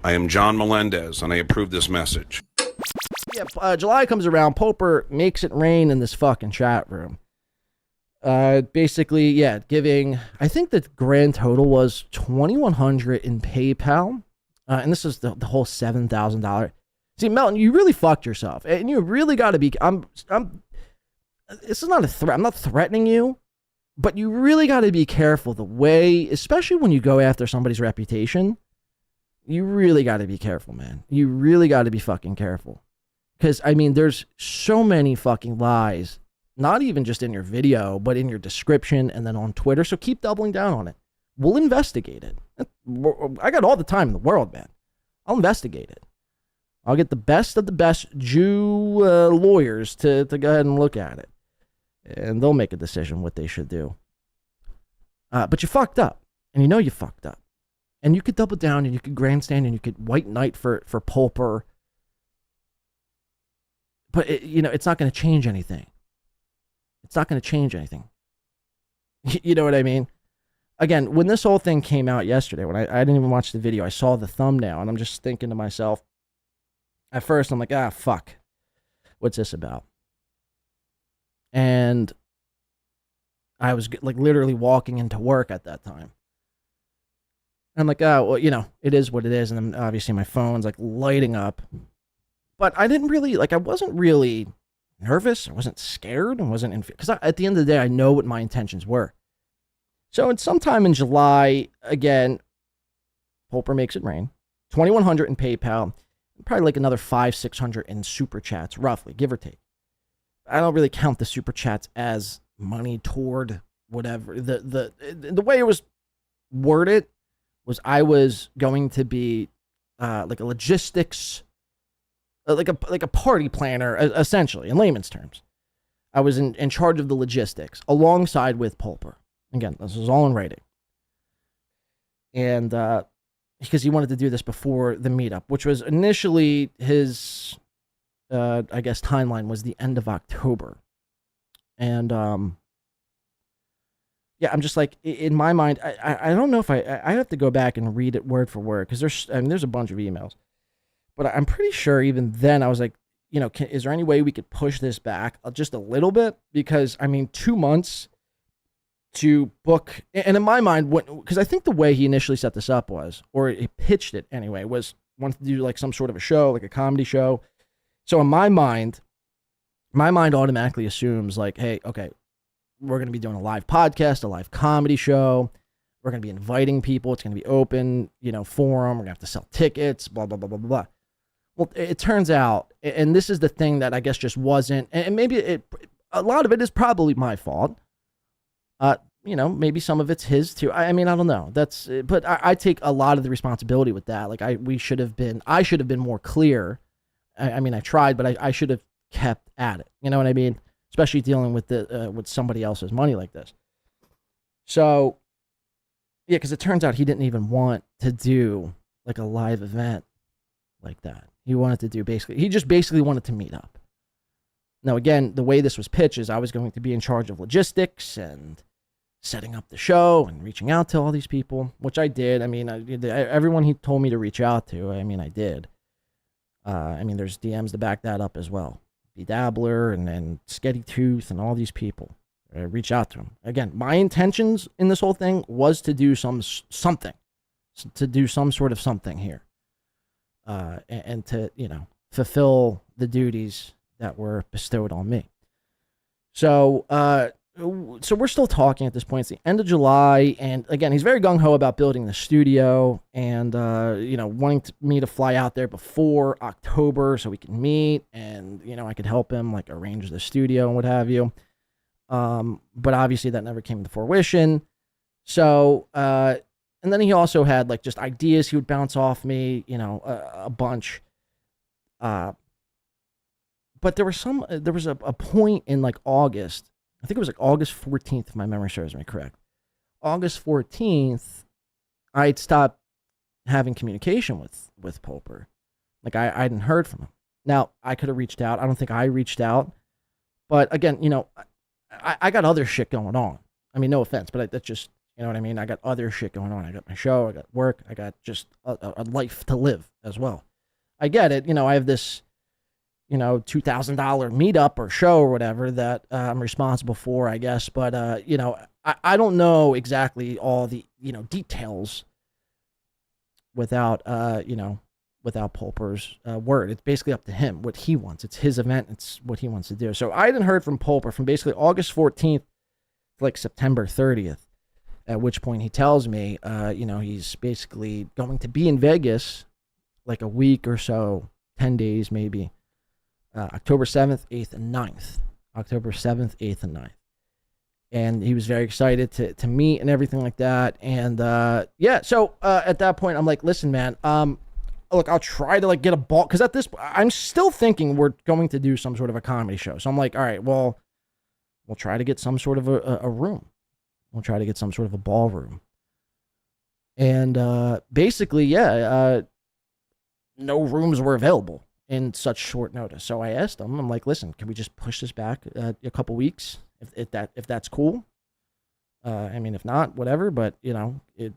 I am John Melendez, and I approve this message. Yeah, July comes around. Poper makes it rain in this fucking chat room. Basically, yeah, giving, I think the grand total was $2,100 in PayPal. And this is the whole $7,000. See, Melton, you really fucked yourself. And you really got to be, this is not a threat. I'm not threatening you, but you really got to be careful the way, especially when you go after somebody's reputation. You really got to be careful, man. You really got to be fucking careful. Because, I mean, there's so many fucking lies, not even just in your video, but in your description and then on Twitter. So keep doubling down on it. We'll investigate it. I got all the time in the world, man. I'll investigate it. I'll get the best of the best Jew lawyers to go ahead and look at it. And they'll make a decision what they should do. But you fucked up. And you know you fucked up. And you could double down and you could grandstand and you could white knight for Pulper. But, it's not going to change anything. It's not going to change anything. You know what I mean? Again, when this whole thing came out yesterday, when I didn't even watch the video, I saw the thumbnail and I'm just thinking to myself, at first I'm like, fuck. What's this about? And I was like literally walking into work at that time. And I'm like, well, it is what it is. And then obviously my phone's like lighting up. But I didn't really, I wasn't really nervous. I wasn't scared. I wasn't, because at the end of the day, I know what my intentions were. So it's sometime in July, again, Pulper makes it rain. $2,100 in PayPal. Probably like another $500-600 in super chats, roughly, give or take. I don't really count the super chats as money toward whatever. The way it was worded was I was going to be like a logistics, like a party planner, essentially, in layman's terms. I was in charge of the logistics alongside with Pulper. Again, this was all in writing. And because he wanted to do this before the meetup, which was initially his, I guess, timeline was the end of October. And, yeah, I'm just like, in my mind, I don't know if I have to go back and read it word for word, because there's a bunch of emails. But I'm pretty sure even then I was like, is there any way we could push this back just a little bit? Because, 2 months to book, and in my mind, because I think the way he initially set this up was, or he pitched it anyway, was wanted to do like some sort of a show, like a comedy show. So in my mind automatically assumes like, hey, okay, we're going to be doing a live podcast, a live comedy show. We're going to be inviting people. It's going to be open, forum. We're going to have to sell tickets, blah, blah, blah, blah, blah. Well, it turns out, and this is the thing that I guess just wasn't, and maybe a lot of it is probably my fault. Maybe some of it's his too. I don't know. But I take a lot of the responsibility with that. Like I should have been more clear. I tried, but I should have kept at it. You know what I mean? Especially dealing with with somebody else's money like this. So, yeah, because it turns out he didn't even want to do like a live event like that. He wanted to do he just basically wanted to meet up. Now, again, the way this was pitched is I was going to be in charge of logistics and setting up the show and reaching out to all these people, which I did. Everyone he told me to reach out to, I did. There's DMs to back that up as well. The Dabbler and Sketty Tooth and all these people. I reached out to them. Again, my intentions in this whole thing was to do something. To do some sort of something here. And to, fulfill the duties that were bestowed on me. So we're still talking at this point. It's the end of July, and again, he's very gung-ho about building the studio and, wanting me to fly out there before October so we can meet and, I could help him, like, arrange the studio and what have you. But obviously that never came to fruition. So, and then he also had, like, just ideas he would bounce off me, a bunch. But there was a point in, like, August. I think it was like August 14th, if my memory serves me correct. August 14th, I'd stopped having communication with Pulper. Like, I hadn't heard from him. Now, I could have reached out. I don't think I reached out. But again, I got other shit going on. No offense, but that's just, You know what I mean? I got other shit going on. I got my show, I got work, I got just a life to live as well. I get it. I have this, $2,000 meetup or show or whatever that I'm responsible for, I guess. But, I don't know exactly all the, details without, without Pulper's word. It's basically up to him, what he wants. It's his event. It's what he wants to do. So I hadn't heard from Pulper from basically August 14th to like September 30th, at which point he tells me, he's basically going to be in Vegas like a week or so, 10 days maybe, October 7th, 8th, and 9th. October 7th, 8th, and 9th. And he was very excited to meet and everything like that. And so at that point, I'm like, listen, man, look, I'll try to like get a ball, because at this, I'm still thinking we're going to do some sort of a comedy show. So I'm like, all right, well, we'll try to get some sort of a room. We'll try to get some sort of a ballroom. And basically, no rooms were available in such short notice. So I asked him, I'm like, listen, can we just push this back a couple weeks? If that's cool. If not, whatever. But,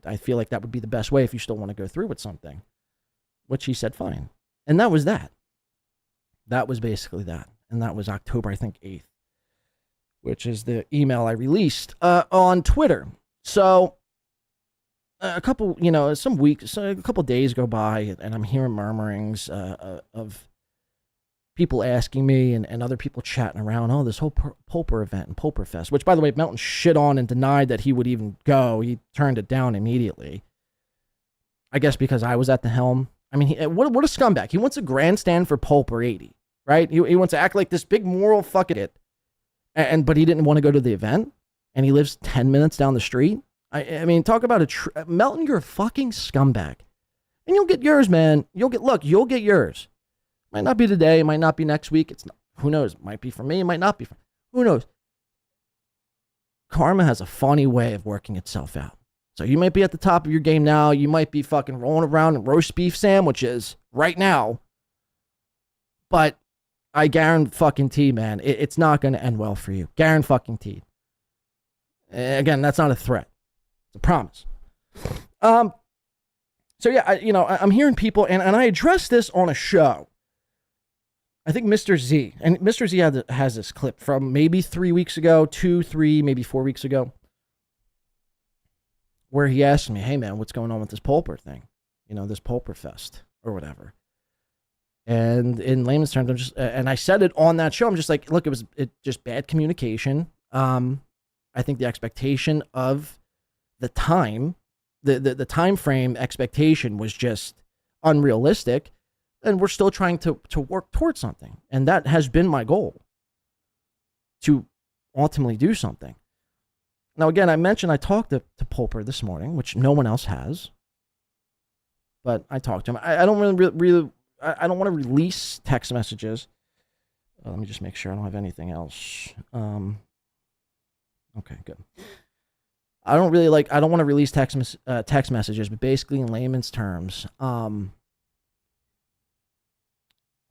I feel like that would be the best way if you still want to go through with something. Which he said, fine. And that was that. That was basically that. And that was October, I think, 8th. Which is the email I released on Twitter. So a couple days go by, and I'm hearing murmurings of people asking me and other people chatting around, this whole Pulper event and Pulper Fest, which, by the way, Melton shit on and denied that he would even go. He turned it down immediately. I guess because I was at the helm. What a scumbag. He wants a grandstand for Pulper 80, right? He wants to act like this big moral fucking it. But he didn't want to go to the event, and he lives 10 minutes down the street. Talk about Melton, you're a fucking scumbag. And you'll get yours, man. You'll get yours. Might not be today, might not be next week. Who knows? Might be for me, it might not be for, who knows? Karma has a funny way of working itself out. So you might be at the top of your game now. You might be fucking rolling around in roast beef sandwiches right now. But I guarantee, man, it's not going to end well for you. Guarantee. Again, that's not a threat. It's a promise. So yeah, I'm hearing people, and I addressed this on a show. I think Mr. Z, and Mr. Z has this clip from maybe 3 weeks ago, 2, 3, maybe 4 weeks ago, where he asked me, hey man, what's going on with this Pulper thing? This Pulper Fest or whatever. And in layman's terms, and I said it on that show, I'm just like, look, it just bad communication. I think the expectation of the time, the time frame expectation was just unrealistic. And we're still trying to work towards something. And that has been my goal, to ultimately do something. Now, again, I mentioned I talked to Pulper this morning, which no one else has. But I talked to him. I don't really I don't want to release text messages. Let me just make sure I don't have anything else. Okay, good. I don't want to release text messages, but basically in layman's terms,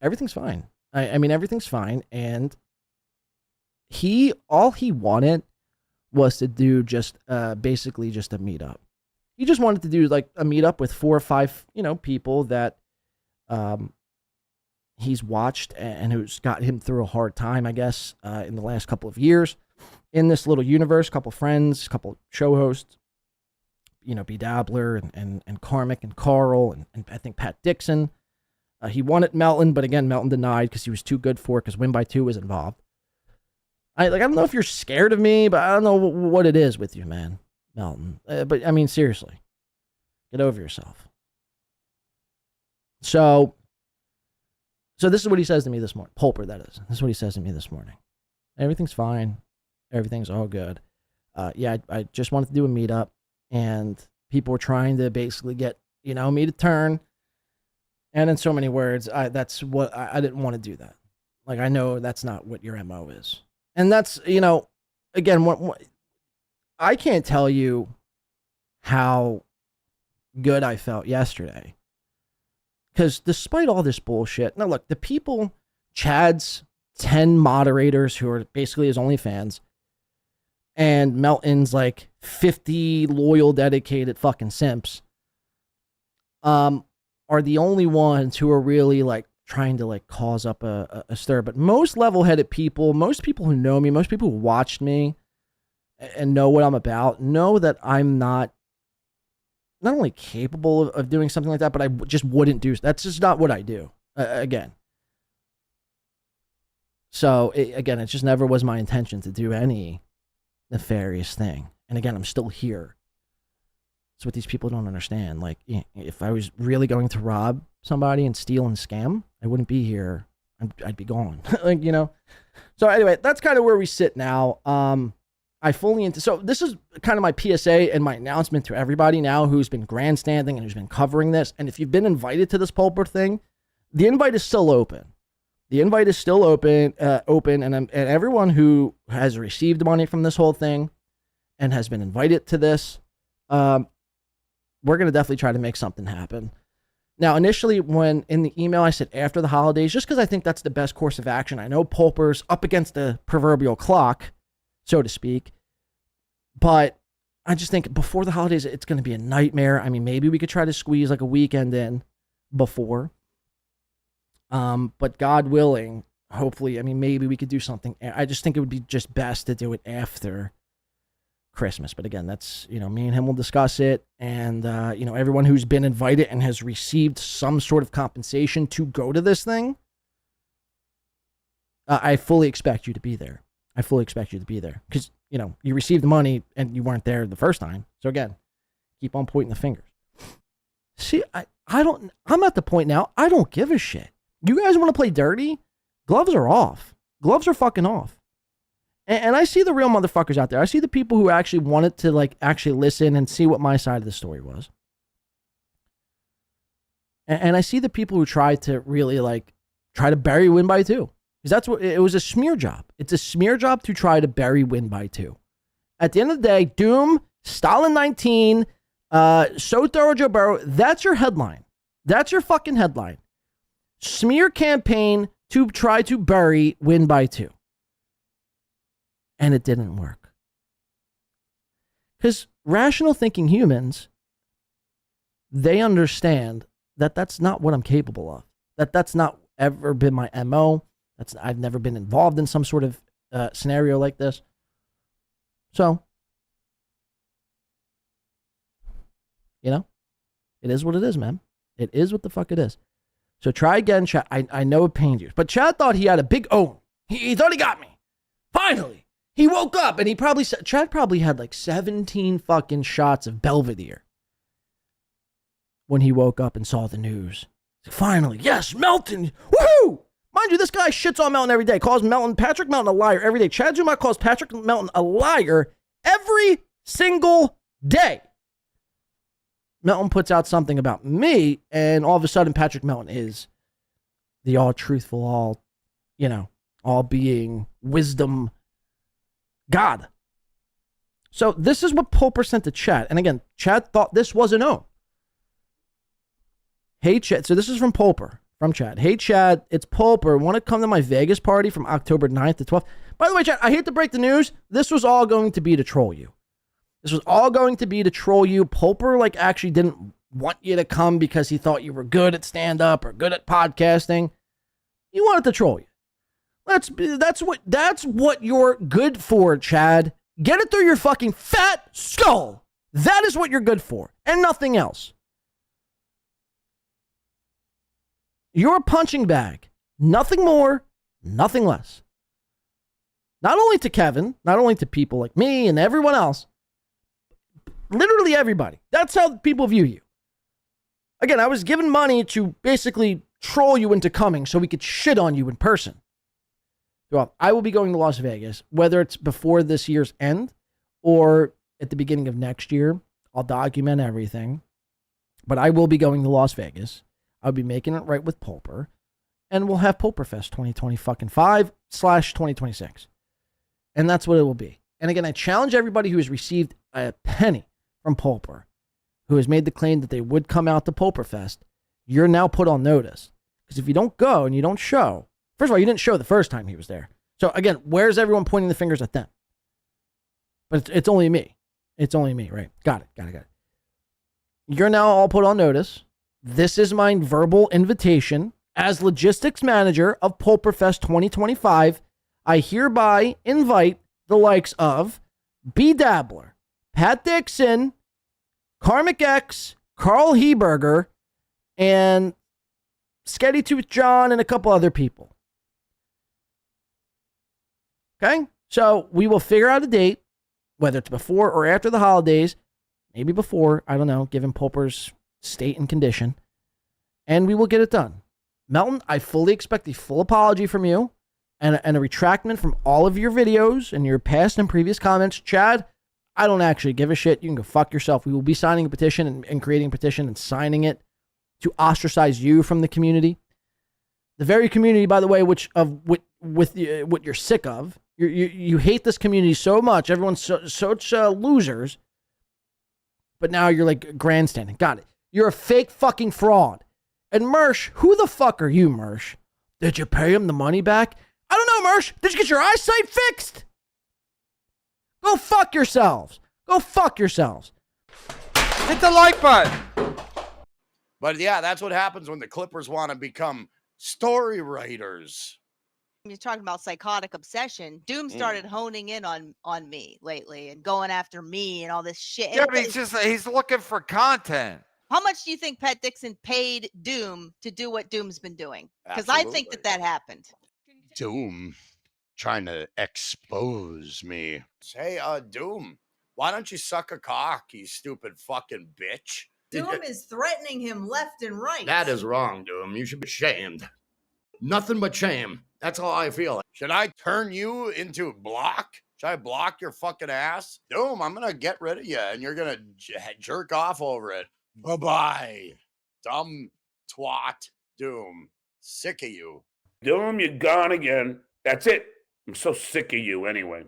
everything's fine. Everything's fine. And all he wanted was to do just basically just a meetup. He just wanted to do like a meetup with 4 or 5, people that he's watched and who's got him through a hard time, I guess, in the last couple of years in this little universe. Couple friends, couple show hosts, B. Dabbler and Carmick and Carl and I think Pat Dixon. He wanted Melton, but again, Melton denied because he was too good for it because WinBy2 was involved. I don't know if you're scared of me, but I don't know what it is with you, man, Melton. But seriously, get over yourself. So this is what he says to me this morning. Pulper, that is. This is what he says to me this morning. Everything's fine. Everything's all good. I just wanted to do a meetup, and people were trying to basically get, me to turn. And in so many words, that's what I didn't want to do that. Like, I know that's not what your MO is. And that's, again, what I can't tell you how good I felt yesterday. Because despite all this bullshit, now look, the people, Chad's 10 moderators who are basically his only fans, and Melton's like 50 loyal, dedicated fucking simps are the only ones who are really like trying to like cause up a stir. But most level-headed people, most people who know me, most people who watched me and know what I'm about, know that I'm not only capable of doing something like that, but I just wouldn't do. That's just not what I do. Again. So again, it just never was my intention to do any nefarious thing. And again, I'm still here. It's what these people don't understand. Like, if I was really going to rob somebody and steal and scam, I wouldn't be here. I'd be gone. Like, you know. So anyway, that's kind of where we sit now. So this is kind of my PSA and my announcement to everybody now who's been grandstanding and who's been covering this. And if you've been invited to this pulper thing, the invite is still open. The invite is still open, and everyone who has received money from this whole thing and has been invited to this, we're going to definitely try to make something happen. Now, initially, when in the email I said after the holidays, just because I think that's the best course of action. I know Pulper's up against the proverbial clock, so to speak, but I just think before the holidays, it's going to be a nightmare. I mean, maybe we could try to squeeze like a weekend in before. But God willing, hopefully, I mean, maybe we could do something. I just think it would be just best to do it after Christmas. But again, that's, me and him will discuss it. And, everyone who's been invited and has received some sort of compensation to go to this thing, I fully expect you to be there. I fully expect you to be there because, you received the money and you weren't there the first time. So again, keep on pointing the fingers. See, I'm at the point now, I don't give a shit. You guys want to play dirty? Gloves are off. Gloves are fucking off. And I see the real motherfuckers out there. I see the people who actually wanted to actually listen and see what my side of the story was. And I see the people who tried to really try to bury WinBy2. Because that's what it was, a smear job. It's a smear job to try to bury WinBy2. At the end of the day, Doom, Stalin 19, So Thorough Joe Burrow, that's your headline. That's your fucking headline. Smear campaign to try to bury WinBy2. And it didn't work. Because rational thinking humans, they understand that that's not what I'm capable of. That's not ever been my MO. I've never been involved in some sort of scenario like this. So, it is what it is, man. It is what the fuck it is. So try again, Chad. I know it pained you. But Chad thought he had a big own. He thought he got me. Finally. He woke up and Chad probably had 17 fucking shots of Belvedere when he woke up and saw the news. Finally, yes, Melton. Woohoo! Mind you, this guy shits on Melton every day. Calls Patrick Melton a liar every day. Chad Zumach calls Patrick Melton a liar every single day. Melton puts out something about me, and all of a sudden, Patrick Melton is the all-truthful, all-being wisdom God. So this is what Pulper sent to Chad. And again, Chad thought this was a no. Hey, Chad. So this is from Pulper, from Chad. Hey, Chad, it's Pulper. Want to come to my Vegas party from October 9th to 12th? By the way, Chad, I hate to break the news. This was all going to be to troll you. This was all going to be to troll you. Pulper actually didn't want you to come because he thought you were good at stand-up or good at podcasting. He wanted to troll you. That's what you're good for, Chad. Get it through your fucking fat skull. That is what you're good for, and nothing else. You're a punching bag. Nothing more, nothing less. Not only to Kevin, not only to people like me and everyone else, literally everybody. That's how people view you. Again, I was given money to basically troll you into coming so we could shit on you in person. Well, I will be going to Las Vegas, whether it's before this year's end or at the beginning of next year. I'll document everything. But I will be going to Las Vegas. I'll be making it right with Pulper. And we'll have Pulperfest 2025/2026. And that's what it will be. And again, I challenge everybody who has received a penny from Pulper, who has made the claim that they would come out to Pulperfest, you're now put on notice. Because if you don't go and you don't show, first of all, you didn't show the first time he was there. So again, where's everyone pointing the fingers at them? But it's only me. It's only me, right? Got it. You're now all put on notice. This is my verbal invitation as logistics manager of Pulperfest 2025. I hereby invite the likes of B. Dabbler, Pat Dixon, Karmic X, Carl Heberger, and Sketty Tooth John, and a couple other people. Okay? So we will figure out a date, whether it's before or after the holidays, maybe before, I don't know, given Pulper's state and condition, and we will get it done. Melton, I fully expect a full apology from you and a retractment from all of your videos and your past and previous comments. Chad, I don't actually give a shit. You can go fuck yourself. We will be signing a petition and creating a petition and signing it to ostracize you from the community. The very community, by the way, what you're sick of. You hate this community so much. Everyone's such losers. But now you're like grandstanding. Got it. You're a fake fucking fraud. And Mersh, who the fuck are you, Mersh? Did you pay him the money back? I don't know, Mersh. Did you get your eyesight fixed? Go fuck yourselves. Go fuck yourselves. Hit the like button. But yeah, that's what happens when the Clippers want to become story writers. You're talking about psychotic obsession. Doom started honing in on me lately and going after me and all this shit. Yeah, but he's looking for content. How much do you think Pat Dixon paid Doom to do what Doom's been doing? Because I think that happened. Doom trying to expose me. Hey, Doom, why don't you suck a cock, you stupid fucking bitch? Doom is threatening him left and right. That is wrong, Doom. You should be shamed. Nothing but shame. That's how I feel. Should I turn you into block? Should I block your fucking ass? Doom, I'm going to get rid of you, and you're going to jerk off over it. Bye-bye. Dumb twat, Doom. Sick of you. Doom, you're gone again. That's it. I'm so sick of you anyway.